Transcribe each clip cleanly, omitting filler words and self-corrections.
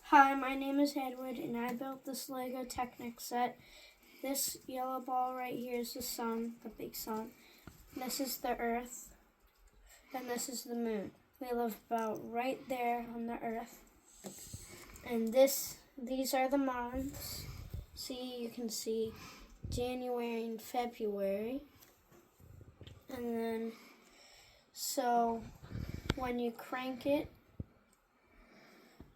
Hi, my name is Edward, and I built this Lego Technic set. This yellow ball right here is the sun, the big sun. This is the Earth, and this is the moon. We live about right there on the Earth. And these are the months. See, you can see January and February. And then, so when you crank it,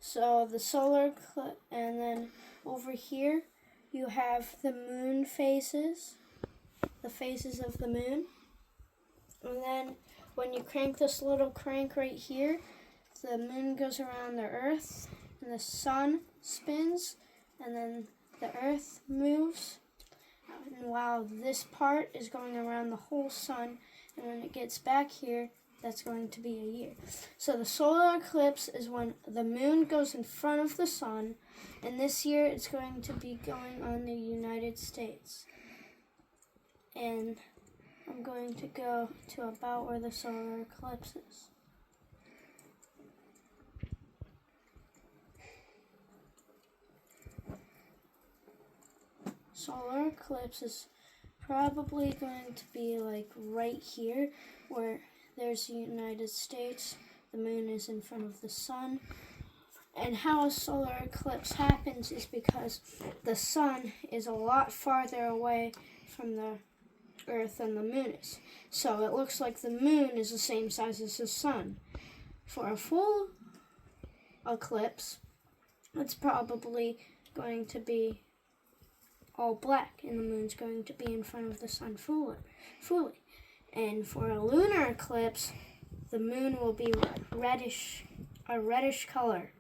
so the solar eclipse, and then over here you have the moon phases, the phases of the moon. And then when you crank this little crank right here, the moon goes around the Earth, and the sun spins, and then the Earth moves. And while this part is going around the whole sun, and when it gets back here, that's going to be a year. So the solar eclipse is when the moon goes in front of the sun, and this year it's going to be going on the United States. And I'm going to go to about where the solar eclipse is. Solar eclipse is probably going to be like right here where there's the United States, the moon is in front of the sun. And how a solar eclipse happens is because the sun is a lot farther away from the Earth than the moon is. So it looks like the moon is the same size as the sun. For a full eclipse, it's probably going to be all black, and the moon's going to be in front of the sun fully. And for a lunar eclipse, the moon will be a reddish color.